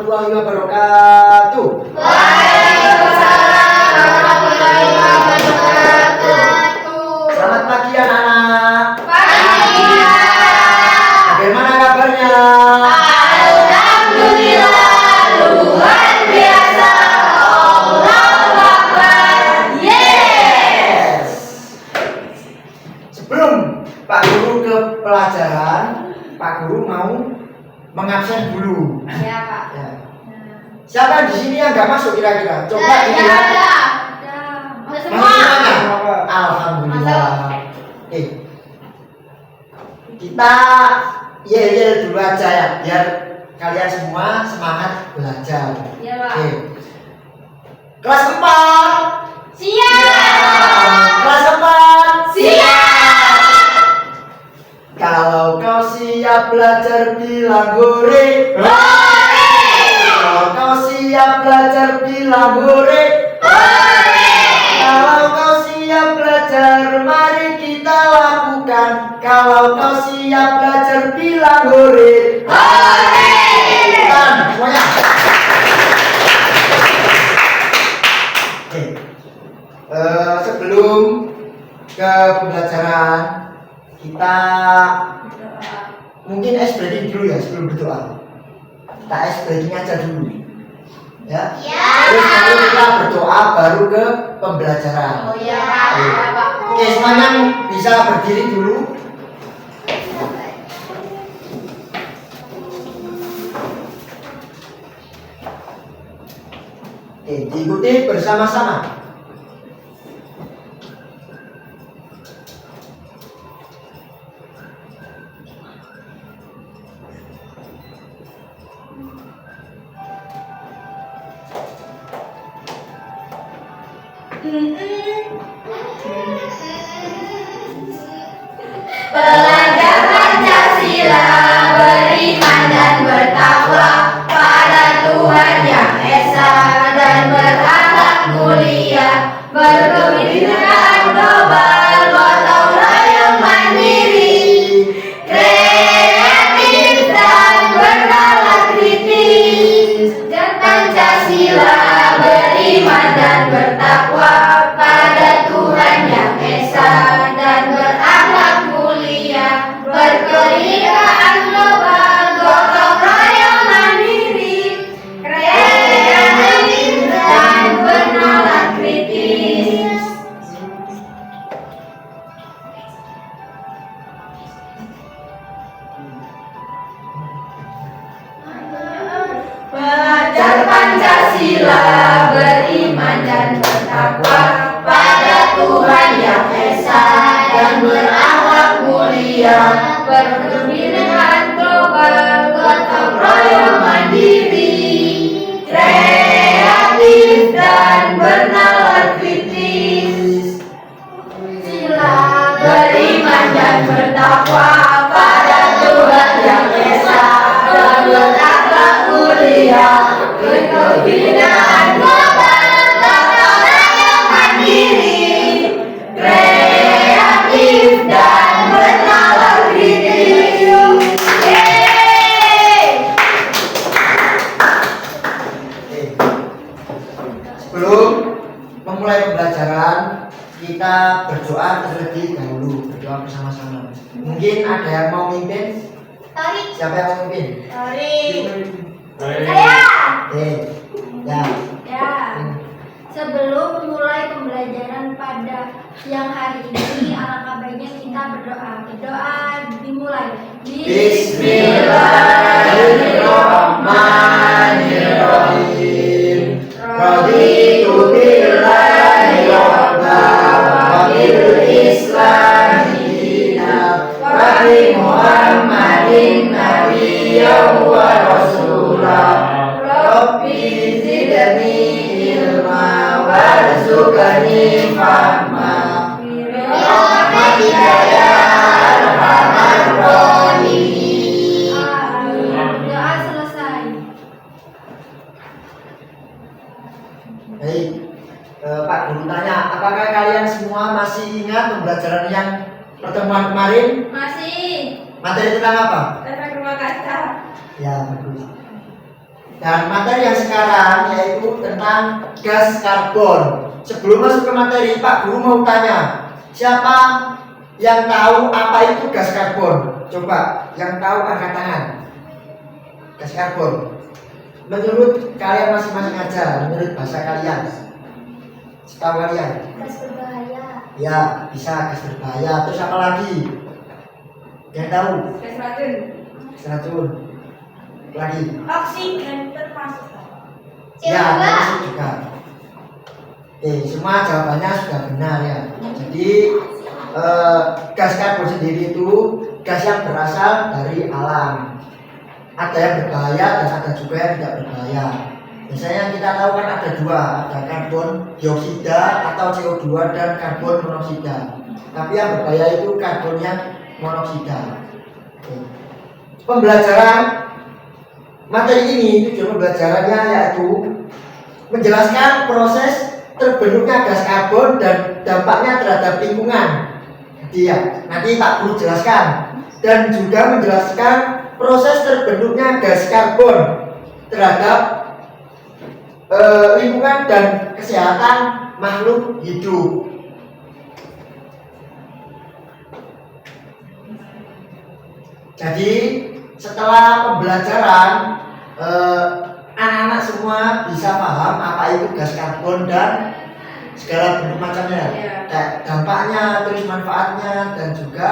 warahmatullahi wabarakatuh. Waalaikumsalam warahmatullahi wabarakatuh. Selamat pagi anak-anak. Pagi. Bagaimana kabarnya? Alhamdulillah, luar biasa. Allahu Akbar. Yes. Sebelum Pak Guru ke pelajaran, Pak Guru mau mengabsen dulu. Ya, Pak. Ya. Siapa di sini yang nggak masuk kira-kira? Coba Ya, dilihat. ya. Masuk Masuk semua. semuanya? Alhamdulillah. Kita yel dulu aja ya, biar kalian semua semangat belajar. Ya, Pak. Kelas 4. Siap. Kelas 4. Siap. Kalau kau siap belajar bilang hore. Hore. Kalau kau siap belajar bilang hore. Hore. Kalau kau siap belajar mari kita lakukan. Kalau kau siap belajar bilang hore. Hore. Kan semuanya. Oke. Sebelum ke pembelajaran kita mungkin ice breaking dulu ya sebelum berdoa. Kita ice breaking aja dulu. Ya. Ya. Terus nanti kita berdoa baru ke pembelajaran. Oh ya, Pak. Ya, Pak. Oke, semuanya bisa berdiri dulu. Oke, diikuti bersama-sama. Belajar Pancasila, beriman dan bertakwa pada Tuhan Yang Esa dan berakhlak mulia, berkebinekaan global, gotong royong mandiri, kreatif dan bernalar kritis. Dan Pancasila, beriman dan bertakwa pada Tuhan Yang Esa dan berakhlak mulia, berkebinekaan global, gotong royong mandiri, kreatif dan bernalar kritis. Belajar Pancasila, beriman dan bertakwa pada Tuhan Yang Esa dan berakhlak mulia, berkebinekaan global, gotong royong mandiri, kreatif dan bernalar kritis. Sila, beriman dan bertakwa pada Tuhan Yang Esa dan berakhlak mulia, berkebinekaan global, gotong royong mandiri, kreatif dan bernalar kritis. Yeay! Oke. Sebelum memulai pembelajaran, kita berdoa terlebih dahulu, berdoa bersama-sama. Mungkin ada yang mau mimpin? Tori. Siapa yang mau mimpin? Tori. Saya. Oke. Ya. Ya. Sebelum memulai pembelajaran pada siang hari ini, alangkah baiknya kita berdoa. Berdoa dimulai. Bismillahirrahmanirrahim. Raditu billahi rabban wa bil islami dinan wa bi Muhammadin nabiyyan wa rasulah. Rabbi zidni ilma warzuqni fahma. Birahmatika ya arhamar rahimin. Doa selesai. Baik, Pak Guru tanya, apakah kalian semua masih ingat pembelajaran yang pertemuan kemarin? Masih. Materi tentang apa? Efek rumah kaca. Ya, bagus. Dan materi yang sekarang yaitu tentang gas karbon. Sebelum masuk ke materi, Pak Guru mau tanya, siapa yang tahu apa itu gas karbon? Coba, yang tahu angkat tangan. Gas karbon. Menurut kalian masing-masing aja, menurut bahasa kalian. Setahu kalian. Gas berbahaya. Ya, bisa gas berbahaya. Terus apa lagi? Yang tahu? Gas racun. Gas racun. Lagi. Oksigen termasuk. Ya, termasuk juga. Oke, semua jawabannya sudah benar ya. Jadi gas karbon sendiri itu gas yang berasal dari alam. Ada yang berbahaya dan ada juga yang tidak berbahaya. Biasanya kita tahu kan ada dua, ada karbon dioksida atau CO2 dan karbon monoksida. Tapi yang berbahaya itu karbon yang monoksida. Oke. Pembelajaran materi ini tujuan pembelajarannya yaitu menjelaskan proses terbentuknya gas karbon dan dampaknya terhadap lingkungan. Jadi ya, nanti Pak Guru jelaskan dan juga menjelaskan proses terbentuknya gas karbon terhadap lingkungan dan kesehatan makhluk hidup. Jadi setelah pembelajaran anak-anak semua bisa paham apa itu gas karbon dan segala bentuk macamnya, kayak dampaknya, terus manfaatnya dan juga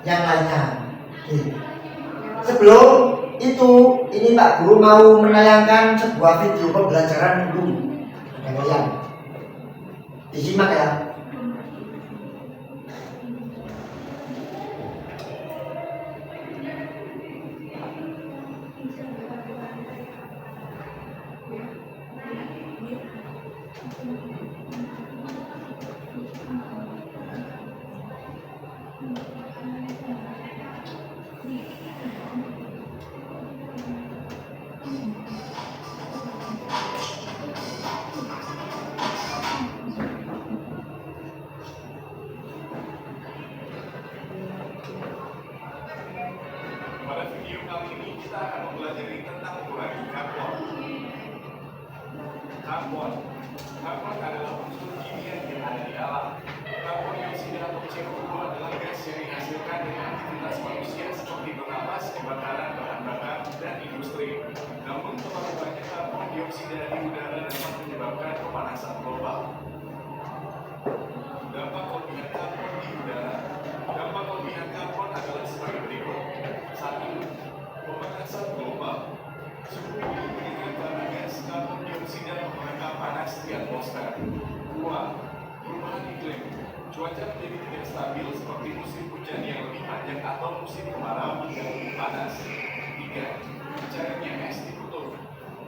yang lainnya. Oke. Sebelum itu, ini Pak Guru mau menayangkan sebuah video pembelajaran dulu. Ada kalian disimak ya. Pada video kali ini kita akan mempelajari tentang mengurangi karbon. Karbon adalah unsur kimia yang ada di alam. Karbon dioksida atau CO2 adalah gas yang dihasilkan dari aktivitas manusia seperti bernapas, kebakaran bahan bakar, dan industri. Namun terlalu banyak karbon dioksida di udara dapat menyebabkan pemanasan global. Dampak kelebihan karbon di udara. Dampak kelebihan karbon adalah sebagai berikut. 1. Pemanasan global. Suhu bumi meningkat karena gas karbon dioksida menangkap panas di atmosfer. 2. Perubahan iklim. Cuaca menjadi tidak stabil seperti musim hujan yang lebih panjang atau musim kemarau yang lebih panas. 3. Cairnya es di kutub.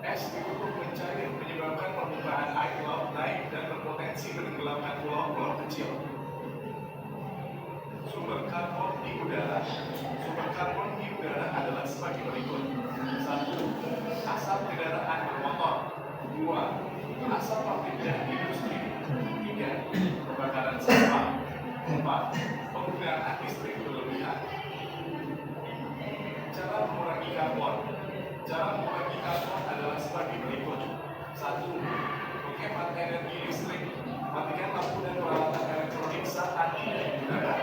Es di kutub mencair menyebabkan permukaan air laut naik dan berpotensi menenggelamkan pulau-pulau kecil. Sumber karbon di udara. Sumber karbon di udara adalah sebagai berikut. 1. Asap kendaraan bermotor. 2. Asap pabrik dan industri. 3. Kebakaran sampah. 4. Penggunaan listrik berlebihan. Cara mengurangi karbon. Cara mengurangi karbon adalah sebagai berikut. 1. Menghemat energi listrik. Matikan lampu dan peralatan elektronik saat tidak digunakan.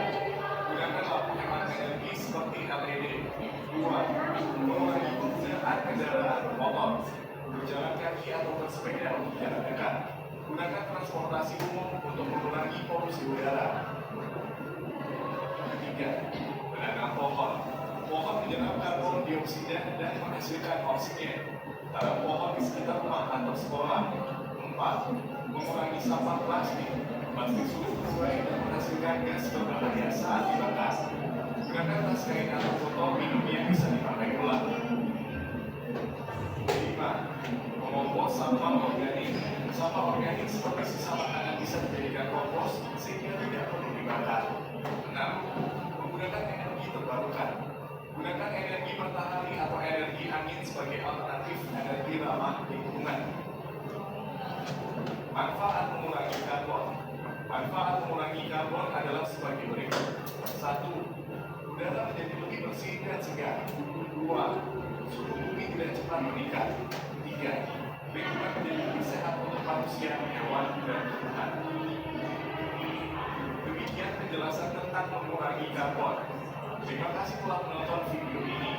Gunakan lampu hemat energi seperti LED. 2. Mengurangi penggunaan kendaraan bermotor. Berjalan kaki atau bersepeda untuk jarak dekat. Gunakan transportasi umum untuk mengurangi polusi udara. 3. Menanam pohon. Pohon menyerap karbon dioksida dan menghasilkan oksigen. Tanam pohon di sekitar rumah atau sekolah. 4. Mengurangi sampah plastik. Plastik sulit terurai dan menghasilkan gas berbahaya saat dibakar. Gunakan tas kain atau botol minum yang bisa dipakai ulang. 5. Mengompos sampah organik. Sampah organik seperti sisa makanan bisa dijadikan kompos sehingga tidak perlu dibakar. 6. Menggunakan energi terbarukan. Gunakan energi matahari atau energi angin sebagai alternatif energi ramah lingkungan. Manfaat mengurangi karbon. Manfaat mengurangi karbon adalah sebagai berikut. 1. Udara menjadi lebih bersih dan segar. 2. suhu bumi tidak cepat meningkat. 3. Lingkungan menjadi lebih sehat untuk manusia, hewan, dan tumbuhan. Demikian penjelasan tentang mengurangi karbon. Terima kasih telah menonton video ini.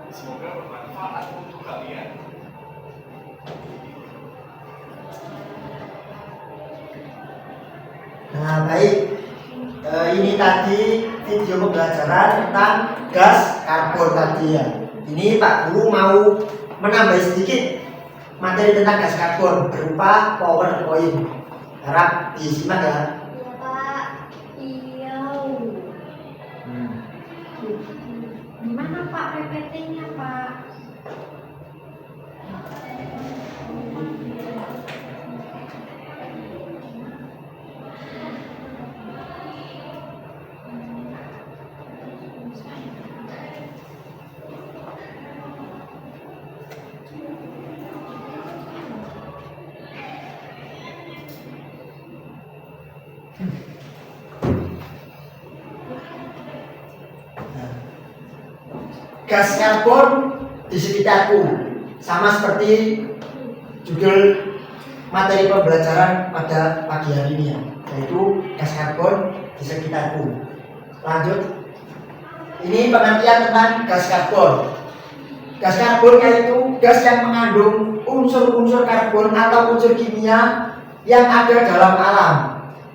Semoga bermanfaat untuk kalian. Nah, baik. Ini tadi video pembelajaran tentang gas karbon tadi ya. Ini Pak Guru mau menambah sedikit materi tentang gas karbon berupa PowerPoint. Harap disimak ya. Iya Pak. Iya. Gimana Pak PPT-nya Pak? Gas karbon di sekitarku sama seperti judul materi pembelajaran pada pagi hari ini ya, yaitu gas karbon di sekitarku. Lanjut, ini pengertian tentang gas karbon. Gas karbon yaitu gas yang mengandung unsur-unsur karbon atau unsur kimia yang ada dalam alam.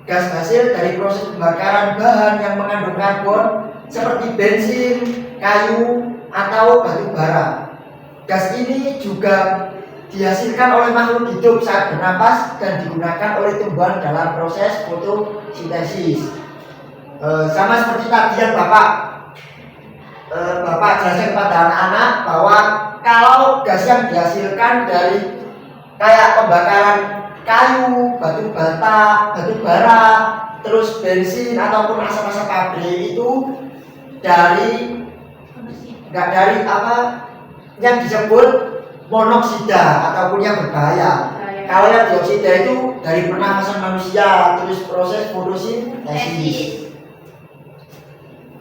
Gas hasil dari proses pembakaran bahan yang mengandung karbon seperti bensin, kayu, atau batu bara. Gas ini juga dihasilkan oleh makhluk hidup saat bernapas dan digunakan oleh tumbuhan dalam proses fotosintesis. Sama seperti tadi yang Bapak jelaskan kepada anak-anak bahwa kalau gas yang dihasilkan dari kayak pembakaran kayu, batu bata, batu bara, terus bensin ataupun asap-asap pabrik itu nggak dari apa yang disebut monoksida ataupun yang berbahaya. Kalau yang dioksida itu dari pernafasan manusia, terus proses fotosintesis.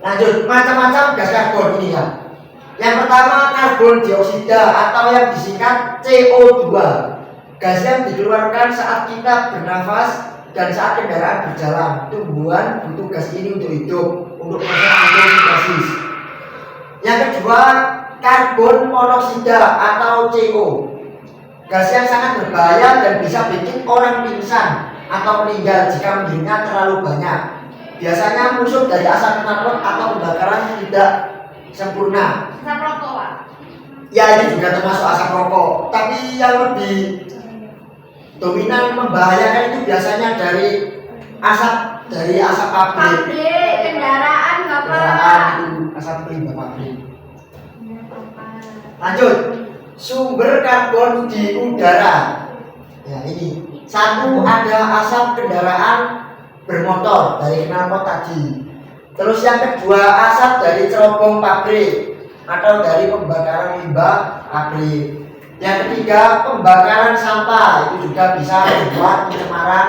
Lanjut, macam-macam gas karbon ini ya. Yang pertama karbon dioksida atau yang disingkat CO2. Gas yang dikeluarkan saat kita bernafas dan saat kendaraan berjalan. Tumbuhan butuh gas ini untuk hidup, untuk proses fotosintesis. Yang kedua, karbon monoksida atau CO. Gas yang sangat berbahaya dan bisa bikin orang pingsan atau meninggal jika menghirupnya terlalu banyak. Biasanya musuh dari asap knalpot atau pembakaran tidak sempurna. Asap rokok, Pak. Ya, ini juga termasuk asap rokok. Tapi yang lebih dominan membahayakan itu biasanya dari asap pabrik. Pabrik, kendaraan nggak Pak? Kendaraan itu asap limbah pabrik. Lanjut, sumber karbon di udara. Ya ini, satu ada asap kendaraan bermotor dari knalpot tadi. Terus yang kedua asap dari cerobong pabrik atau dari pembakaran limbah pabrik. Yang ketiga pembakaran sampah, itu juga bisa membuat pencemaran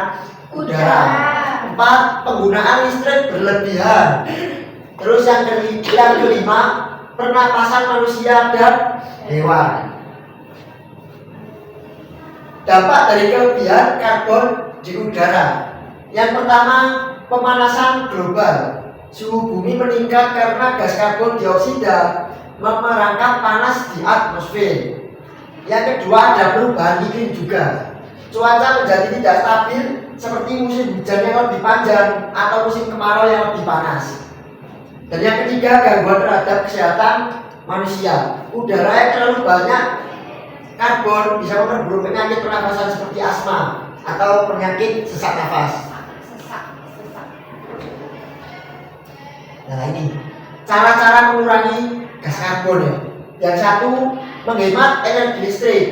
udara. 4. Penggunaan listrik berlebihan. Terus yang kelima pernapasan manusia dan hewan. Dampak dari kelebihan karbon di udara. Yang pertama, pemanasan global. Suhu bumi meningkat karena gas karbon dioksida memerangkap panas di atmosfer. Yang kedua, ada perubahan iklim juga. Cuaca menjadi tidak stabil seperti musim hujan yang lebih panjang atau musim kemarau yang lebih panas. Dan yang ketiga, gangguan terhadap kesehatan manusia. Udara yang terlalu banyak karbon bisa memperburuk penyakit pernafasan seperti asma atau penyakit sesak nafas. Nah ini cara-cara mengurangi gas karbon ya. Yang satu, menghemat energi listrik.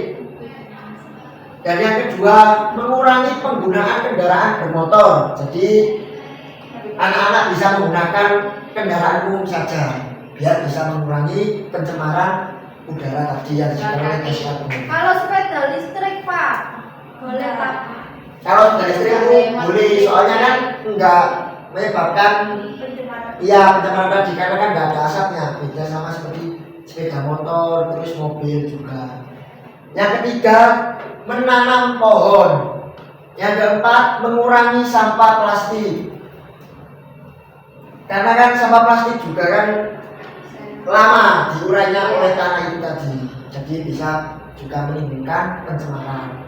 Dan yang kedua, mengurangi penggunaan kendaraan bermotor. Jadi anak-anak bisa menggunakan kendaraan umum saja biar bisa mengurangi pencemaran udara tadi yang disebut oleh gas karbon. Kalau sepeda listrik Pak, boleh Pak? Kalau sepeda listrik itu boleh, soalnya kan enggak menyebabkan Pencemaran. iya pencemaran tadi karena kan enggak ada asapnya, beda sama seperti sepeda motor, terus mobil juga. Yang ketiga, menanam pohon. Yang keempat, mengurangi sampah plastik. Karena kan sampah plastik juga kan lama diurainya oleh tanah itu tadi, jadi bisa juga menimbulkan pencemaran.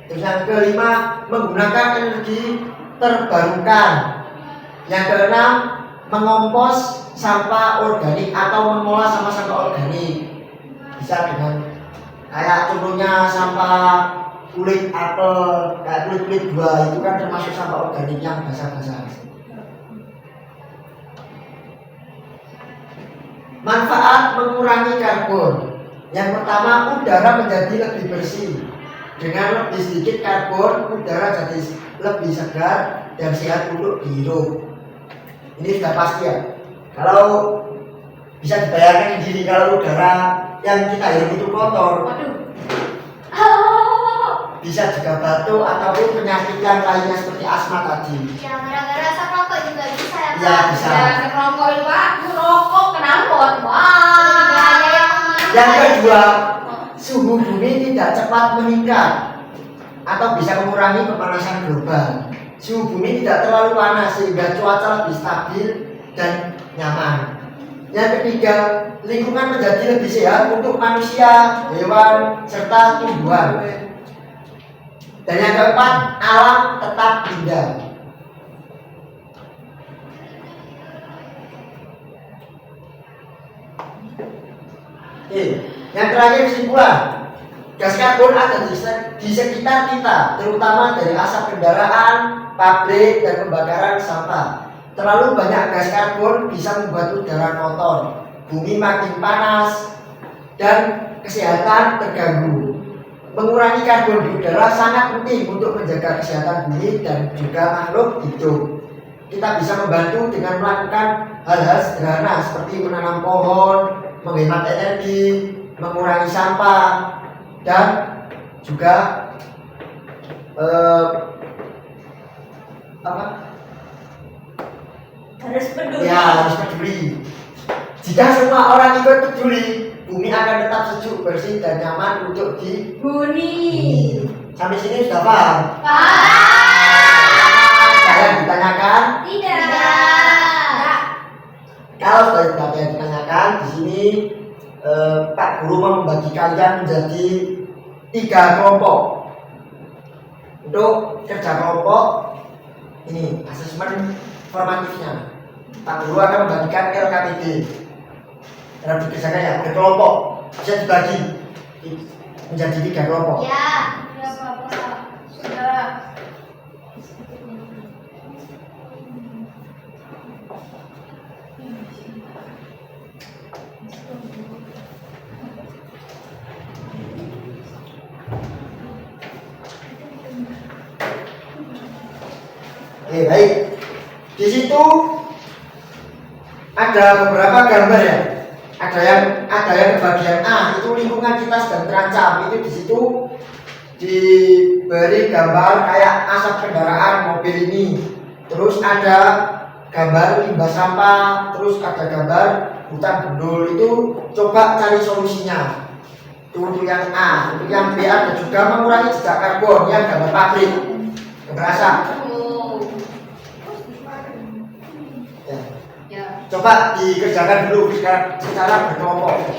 Terus yang kelima, menggunakan energi terbarukan. Yang keenam, mengompos sampah organik atau mengolah sampah-sampah organik. Bisa dengan kayak contohnya sampah kulit apel, kayak kulit buah itu kan termasuk sampah organik yang basah-basah. Manfaat mengurangi karbon. Yang pertama, udara menjadi lebih bersih. Dengan lebih sedikit karbon, udara jadi lebih segar dan sehat untuk dihirup. Ini sudah pasti ya. Kalau bisa dibayangkan sendiri kalau udara yang kita hirup itu kotor, bisa juga batuk ataupun penyakit yang lainnya seperti asma tadi. Ya, gara-gara asap rokok juga bisa ya, Pak. Ya, bisa. Ya, asap rokok itu Pak, aku rokok knalpot. Wah. Yang kedua, suhu bumi tidak cepat meningkat atau bisa mengurangi pemanasan global. Suhu bumi tidak terlalu panas sehingga cuaca lebih stabil dan nyaman. Yang ketiga, lingkungan menjadi lebih sehat untuk manusia, hewan, serta tumbuhan. Dan yang keempat, alam tetap indah. Oke, yang terakhir kesimpulan. Gas karbon ada di sekitar kita, terutama dari asap kendaraan, pabrik, dan pembakaran sampah. Terlalu banyak gas karbon bisa membuat udara kotor, bumi makin panas, dan kesehatan terganggu. Mengurangi karbon di udara sangat penting untuk menjaga kesehatan bumi dan juga makhluk hidup. Kita bisa membantu dengan melakukan hal-hal sederhana seperti menanam pohon, menghemat energi, mengurangi sampah, dan juga Harus peduli. ya harus peduli. Jika semua orang ikut peduli, bumi akan tetap sejuk, bersih, dan nyaman untuk Huni. Sampai sini sudah paham? Pak. Ada yang ditanyakan? Tidak. Kalau sudah tidak ada yang ditanyakan, di sini Pak Guru mau membagi kalian menjadi 3 kelompok. Untuk kerja kelompok ini asesmen formatifnya. Pak Guru akan membagikan LKPD. Dalam dikerjakan ya berkelompok, bisa dibagi menjadi 3 kelompok. Ya, Pak. Sudah. Oke, baik. Di situ ada beberapa gambar ya. Ada yang di bagian A itu lingkungan kita sedang terancam. Itu di situ diberi gambar kayak asap kendaraan mobil ini. Terus ada gambar limbah sampah, terus ada gambar hutan gundul. Itu coba cari solusinya. Itu untuk yang A, untuk yang B ada juga mengurangi jejak karbon yang gambar pabrik. Berasa. Coba dikerjakan dulu secara berkelompok.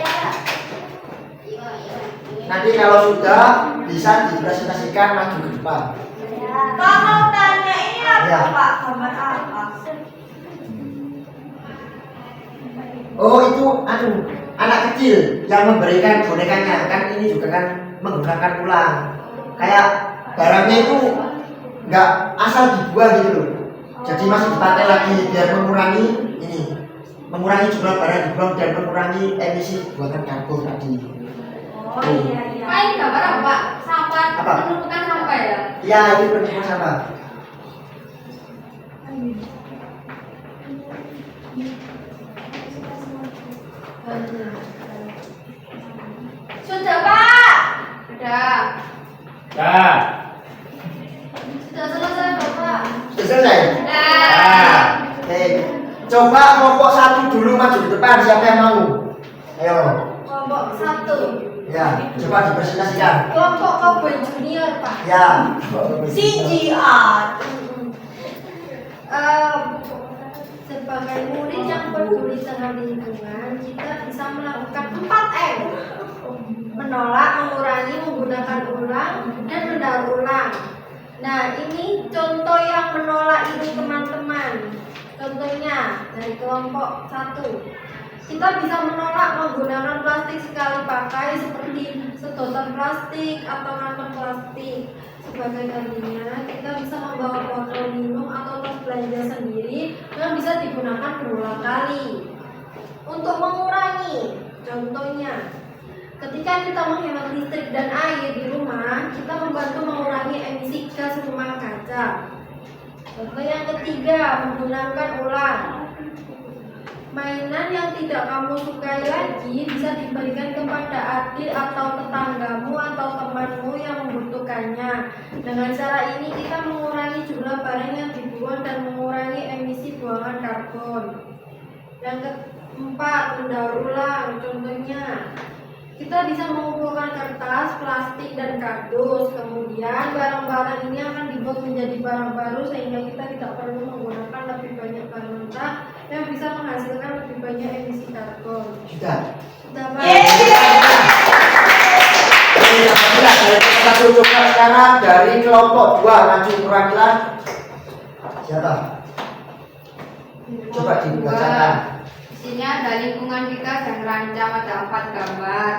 Nanti kalau sudah bisa dipresentasikan maju ke depan. Pak mau tanya ini apa Ya. Pak? Gambar apa? Oh itu anak kecil yang memberikan bonekanya kan, ini juga kan menggunakan ulang. Kayak barangnya itu nggak asal dibuang gitu loh. Jadi masih dipakai lagi biar mengurangi jumlah barang dibuang dan mengurangi emisi buatan karbon tadi. Oh iya iya. Pak, ini gambar apa Pak? Sampah, Apa? penumpukan sampah ya? Ya ini penting sama. Sudah, Pak. Sudah. Dah. Sudah selesai, Bapak. Sudah selesai? Sudah. Oke. Coba kelompok 1 dulu maju ke depan, siapa yang mau? Ayo. kelompok 1. Ya, coba dipresentasikan. Kelompok Cowboy Junior, Pak. Ya. CGR. Sebagai murid yang peduli terhadap lingkungan, kita bisa melakukan 4M. Menolak, mengurangi, menggunakan ulang, dan mendaur ulang. Nah, ini contoh yang menolak ini teman-teman. Contohnya dari kelompok 1. Kita bisa menolak menggunakan plastik sekali pakai seperti sedotan plastik atau kantong plastik. Sebagai gantinya, kita bisa membawa botol minum atau tas belanja sendiri yang bisa digunakan berulang kali. Untuk mengurangi, contohnya, ketika kita menghemat listrik dan air di rumah, kita membantu mengurangi emisi gas rumah kaca. Contoh yang ketiga, menggunakan ulang. Mainan yang tidak kamu sukai lagi bisa diberikan kepada adik atau tetanggamu atau temanmu yang membutuhkannya. Dengan cara ini kita mengurangi jumlah barang yang dibuang dan mengurangi emisi buangan karbon. Yang keempat, mendaur ulang. Contohnya, kita bisa mengumpulkan kertas, plastik, dan kardus. Kemudian barang-barang ini akan dibuat menjadi barang baru sehingga kita tidak perlu menggunakan lebih banyak bahan mentah yang bisa menghasilkan lebih banyak emisi karbon. Sudah. Sudah, Pak. Kita coba sekarang dari kelompok 2 maju perwakilan. Siapa? Coba dibacakan. Di sini ada lingkungan kita dan terancam, ada 4 gambar.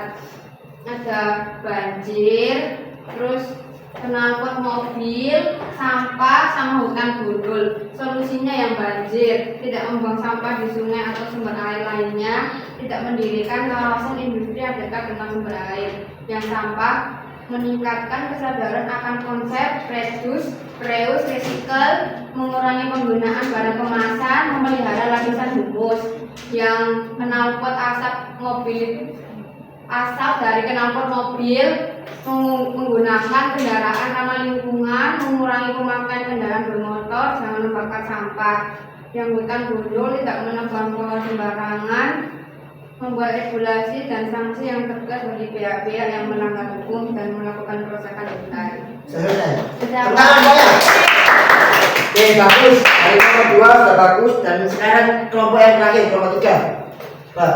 Ada banjir, terus knalpot mobil, sampah, sama hutan gundul. Solusinya yang banjir, tidak membuang sampah di sungai atau sumber air lainnya, tidak mendirikan kawasan industri yang dekat dengan sumber air. Yang sampah, meningkatkan kesadaran akan konsep reduce, reuse, recycle, mengurangi penggunaan barang kemasan, memelihara lapisan humus. Yang knalpot asap dari knalpot mobil, menggunakan kendaraan ramah lingkungan, mengurangi pemakaian kendaraan bermotor, jangan membakar sampah. Yang hutan gundul, tidak menebang pohon sembarangan, membuat regulasi dan sanksi yang tegas bagi pihak-pihak yang melanggar hukum dan melakukan perusakan hutan. Selesai. Sudah. Tangan saya. Oke, bagus. Dari kelompok 2 sudah bagus. Dan sekarang kelompok yang terakhir, kelompok 3. Pak,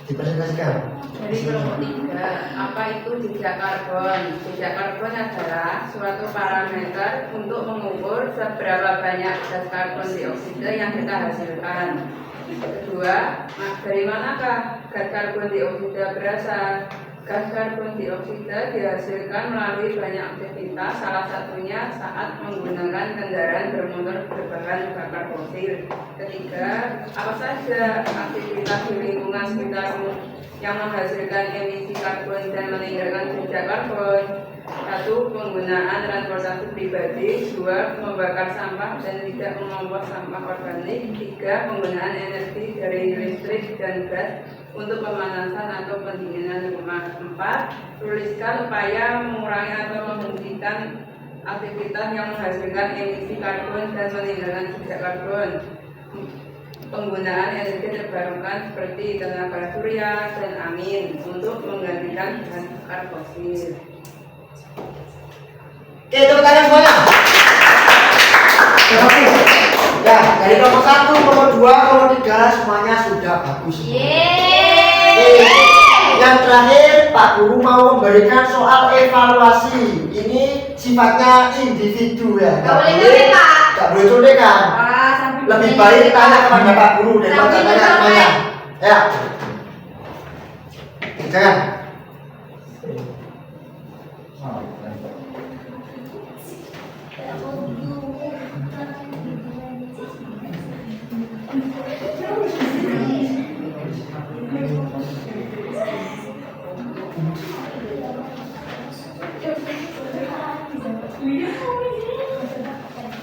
dipresentasikan. Dari kelompok 3, apa itu jejak karbon? Jejak karbon adalah suatu parameter untuk mengukur seberapa banyak gas karbon dioksida yang kita hasilkan. Kedua, dari manakah gas karbon dioksida berasal? Gas karbon dioksida dihasilkan melalui banyak aktivitas, salah satunya saat menggunakan kendaraan bermotor berbahan bakar fosil. Ketiga, apa saja aktivitas di lingkungan sekitarmu yang menghasilkan emisi karbon dan meninggalkan jejak karbon? 1. Penggunaan transportasi pribadi. 2. Membakar sampah dan tidak mengompos sampah organik. 3. Penggunaan energi dari listrik dan gas untuk pemanasan atau pendinginan rumah. 4. Tuliskan upaya mengurangi atau menghentikan aktivitas yang menghasilkan emisi karbon dan meninggalkan jejak karbon. Penggunaan energi terbarukan seperti tenaga surya dan angin untuk menggantikan bahan bakar fosil. Oke, tepuk tangan semuanya. Sudah bagus. Ya, dari kelompok 1, kelompok 2, kelompok 3 semuanya sudah bagus. Oke, yang terakhir Pak Guru mau memberikan soal evaluasi. Ini sifatnya individu ya. Nggak boleh nyontek, Pak. Nggak boleh contekan. Lebih baik tanya kepada Pak Guru daripada Sambil tanya nyontek. semuanya. Ya. Jangan.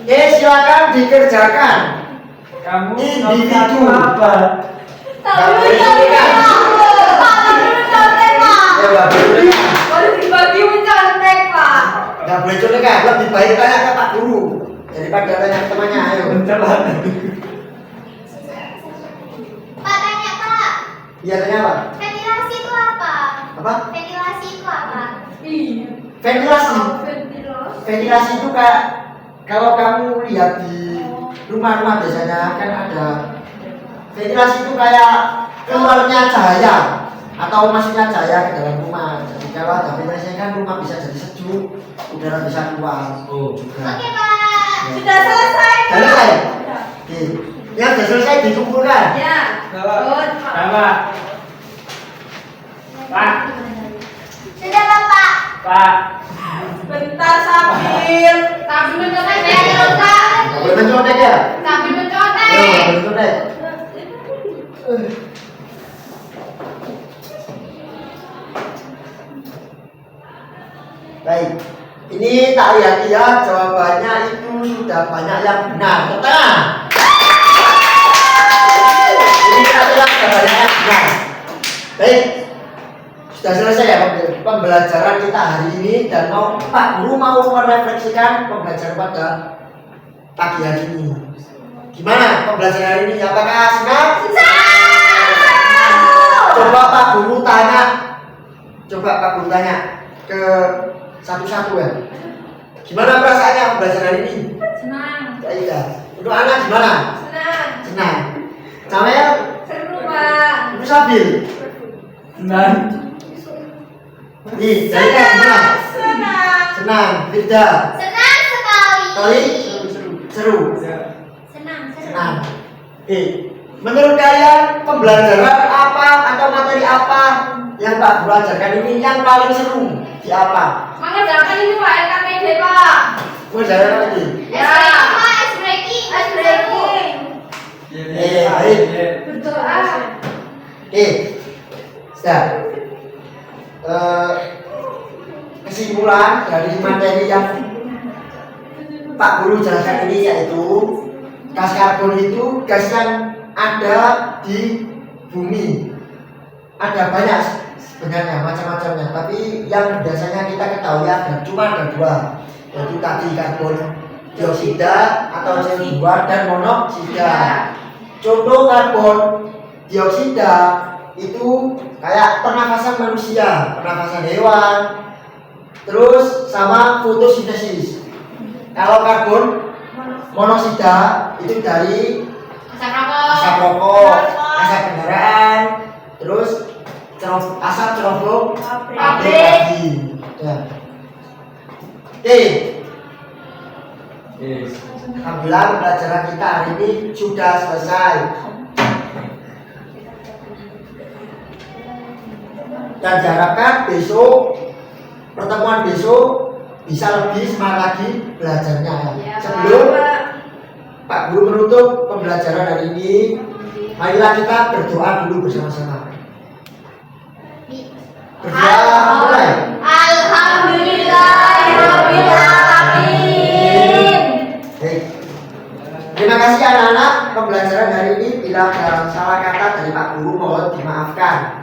Oke, silakan dikerjakan. Kamu Individu. apa? Nggak boleh contekan. Ya, nggak boleh contekan. Boleh dibagi mencontek, Pak. Nggak boleh contekan. Lebih baik tanya ke Pak Guru daripada tanya ke temannya. Ayo. Mencelat. Pak, tanya Pak, Iya, tanya apa? ventilasi itu apa? Apa? Ventilasi itu apa? Ventilasi. Ventilasi. Ventilasi itu kayak kalau kamu lihat di rumah-rumah biasanya kan ada ventilasi itu kayak keluarnya cahaya atau masuknya cahaya ke dalam rumah. Jadi kalau ada ventilasi kan rumah bisa jadi sejuk, udara bisa keluar. Oh juga. Oke Pak. Sudah selesai. Sudah selesai. Oke. Yang sudah selesai dikumpulkan. Ya. Bapak. Pak. Sudah Bapak. Pak. Bentar sambil. Sambil mencontek ya, Rosa. Nggak boleh mencontek ya? Sambil Nggak mencontek. boleh mencontek. Baik, ini tak lihat ya jawabannya itu sudah banyak yang benar. Tengah. Ini kita lihat jawabannya yang benar. Baik, sudah selesai ya pembelajaran kita hari ini dan mau Pak Guru mau merefleksikan pembelajaran pada pagi hari ini. Gimana pembelajaran hari ini? Apakah senang? Coba Pak Guru tanya ke satu-satu ya. Gimana perasaannya pembelajaran hari ini? Senang. Iya. Untuk anak gimana? Senang. Senang. Sampai Seru Pak. Ibu Sabil. Senang. Nih, dari gimana? Senang. Senang. Beda. Senang sekali. Kali seru. Senang. Senang. Menurut kalian pembelajaran apa atau materi apa yang Pak Guru ajarkan ini yang paling seru? Di apa? Mengerjakan ini Pak LKPD Pak. Pembelajaran apa ini? Ya. Ice breaking. Ice breaking. Baik. Berdoa. Sudah. Kesimpulan dari materi yang Pak Guru jelaskan ini yaitu gas karbon itu gas yang ada di bumi. Ada banyak sebenarnya macam-macamnya, tapi yang biasanya kita ketahui cuma ada dua, yaitu tadi karbon dioksida atau CO2 dan monoksida. Contoh karbon dioksida itu kayak pernafasan manusia, pernafasan hewan, terus sama fotosintesis. Kalau karbon monoksida itu dari asap rokok, asap kendaraan, terus asap cerobong pabrik. Ya. Alhamdulillah pembelajaran kita hari ini sudah selesai. Dan diharapkan besok pertemuan besok bisa lebih semangat lagi belajarnya. Ya, Sebelum Pak Guru menutup pembelajaran hari ini, marilah kita berdoa dulu bersama-sama. Berdoa mulai. Alhamdulillahirabbil alamin. Baik. Terima kasih anak-anak pembelajaran hari ini. Bila ada salah kata dari Pak Guru mohon dimaafkan.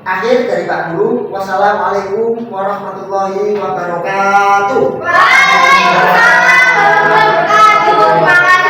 Akhir dari Pak Guru, wassalamualaikum warahmatullahi wabarakatuh. Waalaikumsalam warahmatullahi wabarakatuh.